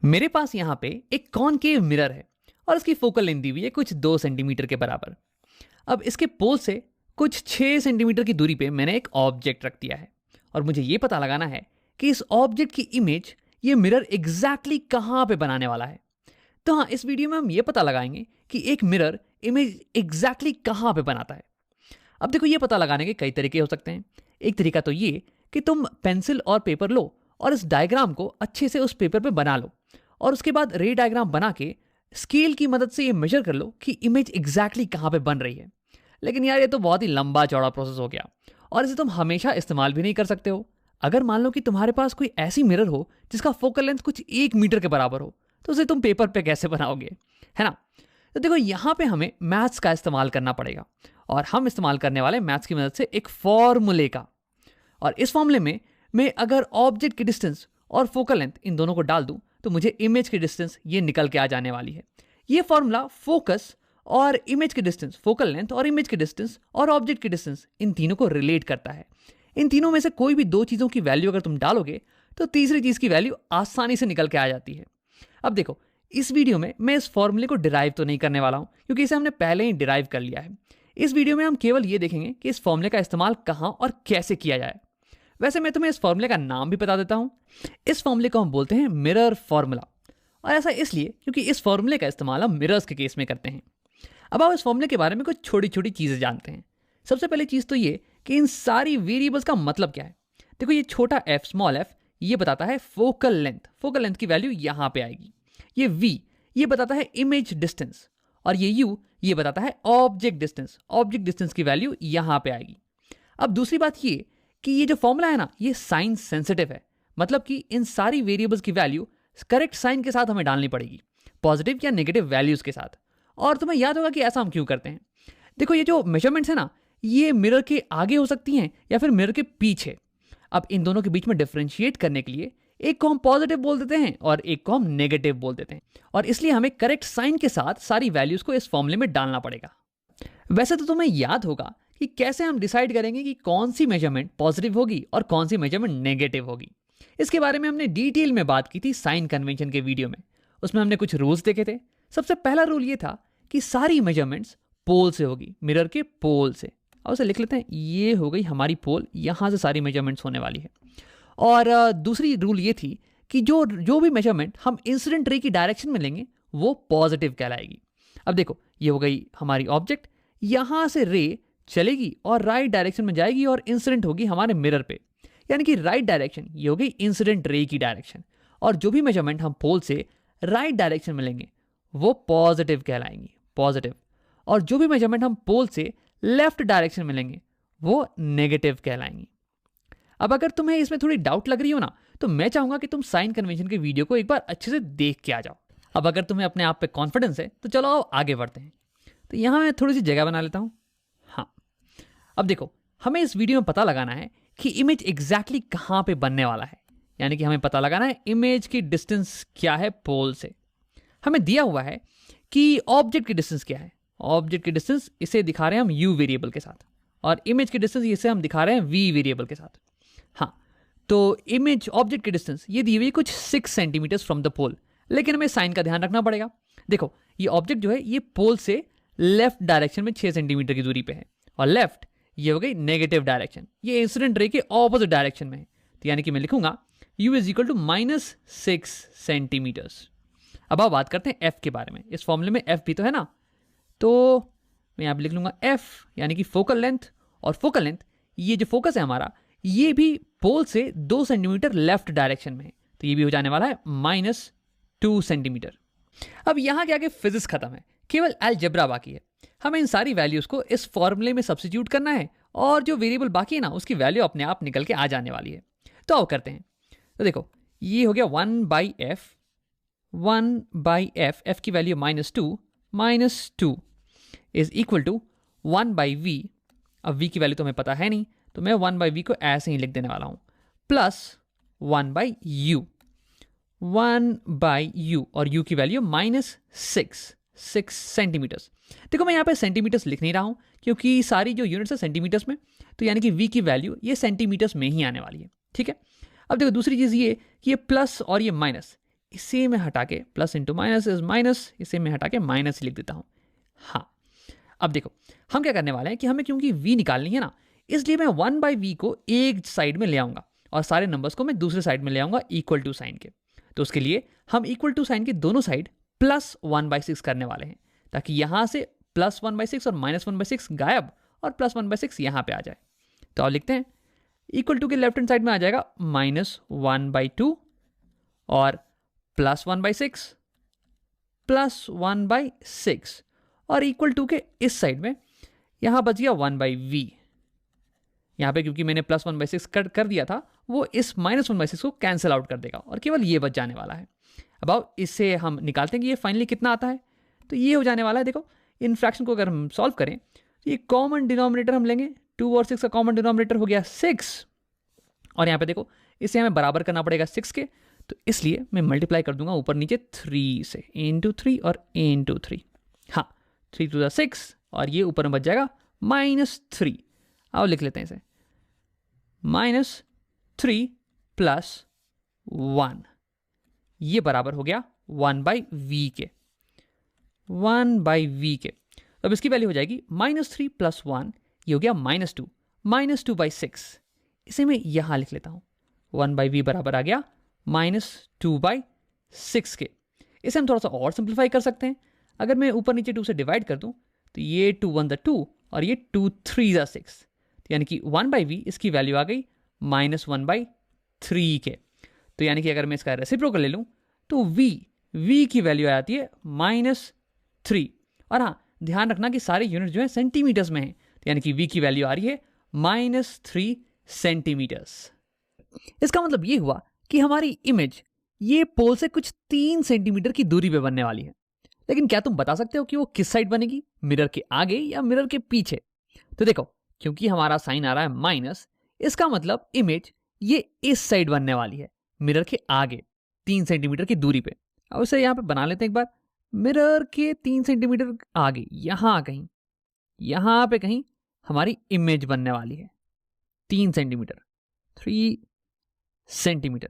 मेरे पास यहाँ पे एक कॉनकेव मिरर है और इसकी फोकल लेंथ दी हुई है कुछ 2 सेंटीमीटर के बराबर। अब इसके पोल से कुछ 6 सेंटीमीटर की दूरी पे मैंने एक ऑब्जेक्ट रख दिया है और मुझे ये पता लगाना है कि इस ऑब्जेक्ट की इमेज ये मिरर एग्जैक्टली कहाँ पे बनाने वाला है। तो हाँ, इस वीडियो में हम ये पता लगाएंगे कि एक मिरर इमेज एग्जैक्टली कहाँ पे बनाता है। अब देखो, ये पता लगाने के कई तरीके हो सकते हैं। एक तरीका तो ये कि तुम पेंसिल और पेपर लो और इस डायग्राम को अच्छे से उस पेपर पे बना लो और उसके बाद रे डायग्राम बना के स्केल की मदद से ये मेजर कर लो कि इमेज एग्जैक्टली कहाँ पे बन रही है। लेकिन यार, ये तो बहुत ही लंबा चौड़ा प्रोसेस हो गया और इसे तुम हमेशा इस्तेमाल भी नहीं कर सकते हो। अगर मान लो कि तुम्हारे पास कोई ऐसी मिरर हो जिसका फोकल लेंथ कुछ 1 मीटर के बराबर हो, तो उसे तुम पेपर पे कैसे बनाओगे, है ना। तो देखो, यहाँ पे हमें मैथ्स का इस्तेमाल करना पड़ेगा और हम इस्तेमाल करने वाले मैथ्स की मदद से एक फॉर्मूले का। और इस फॉर्मूले में मैं अगर ऑब्जेक्ट की डिस्टेंस और फोकल लेंथ इन दोनों को डाल दूं तो मुझे इमेज की डिस्टेंस ये निकल के आ जाने वाली है। ये फॉर्मूला फोकस और इमेज की डिस्टेंस, फोकल लेंथ और इमेज की डिस्टेंस और ऑब्जेक्ट की डिस्टेंस, इन तीनों को रिलेट करता है। इन तीनों में से कोई भी 2 चीज़ों की वैल्यू अगर तुम डालोगे तो तीसरी चीज़ की वैल्यू आसानी से निकल के आ जाती है। अब देखो, इस वीडियो में मैं इस फॉर्मूले को डिराइव तो नहीं करने वाला हूं क्योंकि इसे हमने पहले ही डिराइव कर लिया है। इस वीडियो में हम केवल ये देखेंगे कि इस फॉर्मूले का इस्तेमाल कहां और कैसे किया जाए। वैसे मैं तुम्हें इस फॉर्मूले का नाम भी बता देता हूं। इस फॉर्मूले को हम बोलते हैं मिरर फॉर्मूला, और ऐसा इसलिए क्योंकि इस फॉर्मूले का इस्तेमाल हम मिरर्स के केस में करते हैं। अब आप इस फॉर्मूले के बारे में कुछ छोटी छोटी चीजें जानते हैं। सबसे पहली चीज तो ये कि इन सारी वेरिएबल्स का मतलब क्या है। देखो, ये छोटा f, स्मॉल f, ये बताता है फोकल लेंथ। फोकल लेंथ की वैल्यू यहां पे आएगी। ये v, ये बताता है इमेज डिस्टेंस, और ये u, ये बताता है ऑब्जेक्ट डिस्टेंस। ऑब्जेक्ट डिस्टेंस की वैल्यू यहां पे आएगी। अब दूसरी बात ये कि ये जो फॉर्मूला है ना, ये साइन सेंसिटिव है। मतलब कि इन सारी वेरिएबल्स की वैल्यू करेक्ट साइन के साथ हमें डालनी पड़ेगी, पॉजिटिव या नेगेटिव वैल्यूज के साथ। और तुम्हें याद होगा कि ऐसा हम क्यों करते हैं। देखो, ये जो मेजरमेंट्स है ना, ये मिरर के आगे हो सकती हैं या फिर मिरर के पीछे। अब इन दोनों के बीच में डिफरेंशिएट करने के लिए एक को हम पॉजिटिव बोल देते हैं और एक को हम नेगेटिव बोल देते हैं, और इसलिए हमें करेक्ट साइन के साथ सारी वैल्यूज को इस फॉर्मूले में डालना पड़ेगा। वैसे तो तुम्हें याद होगा कि कैसे हम डिसाइड करेंगे कि कौन सी मेजरमेंट पॉजिटिव होगी और कौन सी मेजरमेंट नेगेटिव होगी। इसके बारे में हमने डिटेल में बात की थी साइन कन्वेंशन के वीडियो में। उसमें हमने कुछ रूल्स देखे थे। सबसे पहला रूल ये था कि सारी मेजरमेंट्स पोल से होगी, मिरर के पोल से। और उसे लिख लेते हैं, ये हो गई हमारी पोल, यहां से सारी मेजरमेंट्स होने वाली है। और दूसरी रूल ये थी कि जो भी मेजरमेंट हम इंसिडेंट रे की डायरेक्शन में लेंगे वो पॉजिटिव कहलाएगी। अब देखो, ये हो गई हमारी ऑब्जेक्ट, यहां से रे चलेगी और राइट डायरेक्शन में जाएगी और इंसिडेंट होगी हमारे मिरर पे, यानी कि राइट डायरेक्शन ये हो गई इंसिडेंट रे की डायरेक्शन। और जो भी मेजरमेंट हम पोल से राइट डायरेक्शन में लेंगे वो पॉजिटिव कहलाएंगी, पॉजिटिव। और जो भी मेजरमेंट हम पोल से लेफ्ट डायरेक्शन में लेंगे वो नेगेटिव कहलाएंगी। अब अगर तुम्हें इसमें थोड़ी डाउट लग रही हो ना, तो मैं चाहूंगा कि तुम साइन कन्वेंशन के वीडियो को एक बार अच्छे से देख के आ जाओ। अब अगर तुम्हें अपने आप पे कॉन्फिडेंस है तो चलो आओ आगे बढ़ते हैं। तो यहां मैं थोड़ी सी जगह बना लेता हूं। हाँ, अब देखो, हमें इस वीडियो में पता लगाना है कि इमेज एग्जैक्टली कहां पे बनने वाला है। यानी कि हमें पता लगाना है इमेज की डिस्टेंस क्या है पोल से। हमें दिया हुआ है कि ऑब्जेक्ट की डिस्टेंस क्या है। ऑब्जेक्ट की डिस्टेंस इसे दिखा रहे हैं हम u वेरिएबल के साथ, और इमेज की डिस्टेंस इसे हम दिखा रहे हैं v वेरिएबल के साथ। हाँ, तो इमेज ऑब्जेक्ट की डिस्टेंस ये दी हुई कुछ 6 सेंटीमीटर फ्रॉम द पोल, लेकिन हमें साइन का ध्यान रखना पड़ेगा। देखो, ये ऑब्जेक्ट जो है ये पोल से लेफ्ट डायरेक्शन में 6 सेंटीमीटर की दूरी पे है, और लेफ्ट ये हो गई नेगेटिव डायरेक्शन, ये इंसिडेंट रे के ऑपोजिट डायरेक्शन में है। तो यानी कि मैं लिखूंगा u is equal to -6 centimetres. अब आप बात करते हैं f के बारे में। इस फॉर्मूले में f भी तो है ना, तो मैं यहाँ पे लिख लूंगा f यानी कि फोकल लेंथ, और फोकल लेंथ ये जो फोकस है हमारा ये भी पोल से 2 सेंटीमीटर लेफ्ट डायरेक्शन में है, तो ये भी हो जाने वाला है -2 सेंटीमीटर। अब यहाँ के आगे फिजिक्स खत्म है, केवल अलजेब्रा बाकी है। हमें इन सारी वैल्यूज को इस फॉर्मूले में सब्स्टिट्यूट करना है और जो वेरिएबल बाकी है ना उसकी वैल्यू अपने आप निकल के आ जाने वाली है। तो आओ करते हैं। तो देखो, ये हो गया 1/f, 1/f, f की value -2 is equal to 1/v। अब v की वैल्यू तो हमें पता है नहीं, तो मैं 1/v को ऐसे ही लिख देने वाला हूं, प्लस 1/u, 1/u, और u की वैल्यू -6 सेंटीमीटर्स। देखो, मैं यहाँ पे सेंटीमीटर्स लिख नहीं रहा हूं क्योंकि सारी जो यूनिट्स है सेंटीमीटर्स में, तो यानी कि v की वैल्यू ये सेंटीमीटर्स में ही आने वाली है। ठीक है। अब देखो, दूसरी चीज ये कि ये प्लस और ये माइनस, इसे मैं हटा के plus into minus is minus, इसे मैं हटा के माइनस लिख देता हूँ। हाँ, अब देखो हम क्या करने वाले हैं कि हमें क्योंकि v निकालनी है ना, इसलिए मैं 1/v को एक साइड में ले आऊंगा और सारे नंबर्स को मैं दूसरे साइड में ले आऊंगा इक्वल टू साइन के। तो उसके लिए हम इक्वल टू साइन के दोनों साइड प्लस 1/6 करने वाले हैं, ताकि यहां से प्लस 1/6 और माइनस 1/6 गायब और प्लस 1/6 यहां पे आ जाए। तो आप लिखते हैं इक्वल टू के लेफ्ट हैंड साइड में आ जाएगा -1/2 और प्लस 1/6 प्लस 1/6 और इक्वल टू के इस साइड में यहां बच गया 1/v। यहां पे क्योंकि मैंने प्लस 1/6 कर दिया था, वो इस माइनस 1/6 को कैंसिल आउट कर देगा और केवल ये बच जाने वाला है। अब आओ इससे हम निकालते हैं कि ये फाइनली कितना आता है। तो ये हो जाने वाला है, देखो इन फ्रैक्शन को अगर हम सॉल्व करें तो ये कॉमन डिनोमिनेटर हम लेंगे, 2 और 6 का कॉमन डिनोमिनेटर हो गया 6, और यहाँ पे देखो इसे हमें बराबर करना पड़ेगा 6 के, तो इसलिए मैं मल्टीप्लाई कर दूंगा ऊपर नीचे 3 से, इंटू 3 और इंटू 3। हाँ, 3 to the 6 और ये ऊपर में बच जाएगा -3। आओ लिख लेते हैं इसे, -3 + 1, ये बराबर हो गया 1/v के, 1/v के। अब इसकी वैल्यू हो जाएगी -3 + 1, ये हो गया -2, -2/6। इसे मैं यहां लिख लेता हूं, 1/v बराबर आ गया -2/6 के। इसे हम थोड़ा सा और सिंप्लीफाई कर सकते हैं। अगर मैं ऊपर नीचे 2 से डिवाइड कर दूं तो ये 2 1 2 और ये 2 3 6, यानी कि 1/v इसकी वैल्यू आ गई -1/3 के। तो यानी कि अगर मैं इसका रेसिप्रोकल ले लूं तो v की वैल्यू आ जाती है -3। और हाँ, ध्यान रखना कि सारे यूनिट जो है सेंटीमीटर्स में है, तो यानी कि v की वैल्यू आ रही है -3 सेंटीमीटर्स। इसका मतलब ये हुआ कि हमारी इमेज ये पोल से कुछ 3 सेंटीमीटर की दूरी पे बनने वाली है। लेकिन क्या तुम बता सकते हो कि वो किस साइड बनेगी, मिरर के आगे या मिरर के पीछे? तो देखो, क्योंकि हमारा साइन आ रहा है माइनस, इसका मतलब इमेज ये इस साइड बनने वाली है, मिरर के आगे 3 सेंटीमीटर की दूरी पे। अब इसे यहाँ पे बना लेते हैं एक बार, मिरर के 3 सेंटीमीटर आगे यहाँ पे कहीं हमारी इमेज बनने वाली है 3 सेंटीमीटर, 3 सेंटीमीटर।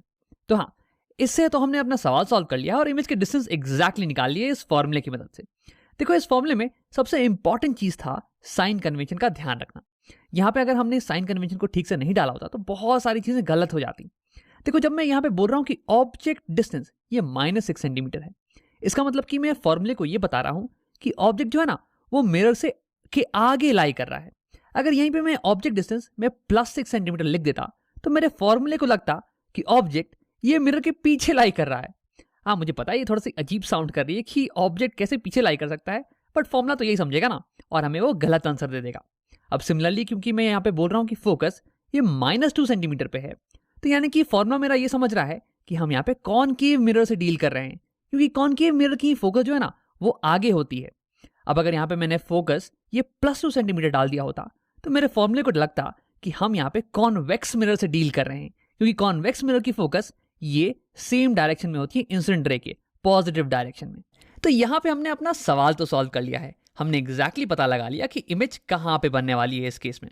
तो हाँ, इससे तो हमने अपना सवाल सॉल्व कर लिया और इमेज के डिस्टेंस एग्जैक्टली निकाल लिए इस फॉर्मूले की मदद से। देखो, इस फॉर्मूले में सबसे इंपॉर्टेंट चीज था साइन कन्वेंशन का ध्यान रखना। यहाँ पे अगर हमने साइन कन्वेंशन को ठीक से नहीं डाला होता तो बहुत सारी चीजें गलत हो जाती। देखो, जब मैं यहाँ पे बोल रहा हूँ कि ऑब्जेक्ट डिस्टेंस ये -6 सेंटीमीटर है, इसका मतलब कि मैं फॉर्मूले को ये बता रहा हूँ कि ऑब्जेक्ट जो है ना वो मिरर से के आगे लाई कर रहा है। अगर यहीं पे मैं ऑब्जेक्ट डिस्टेंस में +6 सेंटीमीटर लिख देता तो मेरे फॉर्मूले को लगता कि ऑब्जेक्ट ये मिरर के पीछे लाई कर रहा है। हाँ, मुझे पता है ये थोड़ा सा अजीब साउंड कर रही है कि ऑब्जेक्ट कैसे पीछे लाई कर सकता है, बट फॉर्मूला तो यही समझेगा ना और हमें वो गलत आंसर दे देगा। अब सिमिलरली क्योंकि मैं यहाँ पे बोल रहा हूँ कि फोकस ये -2 सेंटीमीटर पे है, तो यानी कि फॉर्मूला मेरा ये समझ रहा है कि हम यहाँ पे कॉनकेव मिरर से डील कर रहे हैं, क्योंकि कॉनकेव मिरर की फोकस जो है ना वो आगे होती है। अब अगर यहाँ पे मैंने फोकस ये +2 सेंटीमीटर डाल दिया होता तो मेरे फॉर्मूले को लगता कि हम यहाँ पे कॉन्वेक्स मिरर से डील कर रहे हैं, क्योंकि कॉन्वेक्स मिरर की फोकस ये सेम डायरेक्शन में होती है इंसिडेंट रे के पॉजिटिव डायरेक्शन में। तो यहाँ पे हमने अपना सवाल तो सॉल्व कर लिया है, हमने एग्जैक्टली पता लगा लिया कि इमेज कहाँ पे बनने वाली है इस केस में।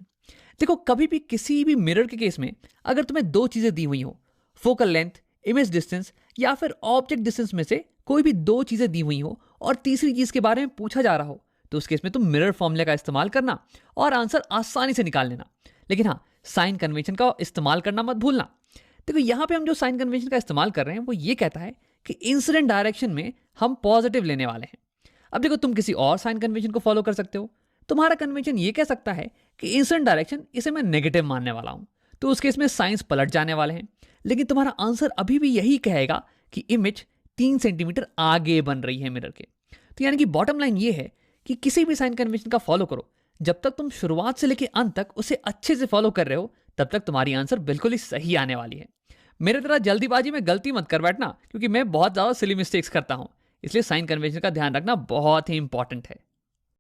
देखो, कभी भी किसी भी मिरर के केस में अगर तुम्हें 2 चीजें दी हुई हो, फोकल लेंथ, इमेज डिस्टेंस या फिर ऑब्जेक्ट डिस्टेंस में से कोई भी 2 चीजें दी हुई हो और तीसरी चीज के बारे में पूछा जा रहा हो, तो उस केस में तुम मिरर फॉर्मूले का इस्तेमाल करना और आंसर आसानी से निकाल लेना। लेकिन हाँ, साइन कन्वेंशन का इस्तेमाल करना मत भूलना। देखो, यहाँ पे हम जो साइन कन्वेंशन का इस्तेमाल कर रहे हैं वो ये कहता है कि इंसिडेंट डायरेक्शन में हम पॉजिटिव लेने वाले हैं। अब देखो, तुम किसी और साइन कन्वेंशन को फॉलो कर सकते हो। तुम्हारा कन्वेंशन ये कह सकता है कि इंसिडेंट डायरेक्शन इसे मैं नेगेटिव मानने वाला हूं, तो उस केस में साइंस पलट जाने वाले हैं। लेकिन तुम्हारा आंसर अभी भी यही कहेगा कि इमेज 3 सेंटीमीटर आगे बन रही है मिरर के। तो यानी कि बॉटम लाइन ये है कि किसी भी साइन कन्वेंशन का फॉलो करो, जब तक तुम शुरुआत से लेकर अंत तक उसे अच्छे से फॉलो कर रहे हो तब तक तुम्हारी आंसर बिल्कुल ही सही आने वाली है। मेरे तरह जल्दीबाजी में गलती मत कर बैठना, क्योंकि मैं बहुत ज्यादा सिली मिस्टेक्स करता हूं, इसलिए साइन कन्वेंशन का ध्यान रखना बहुत ही इंपॉर्टेंट है।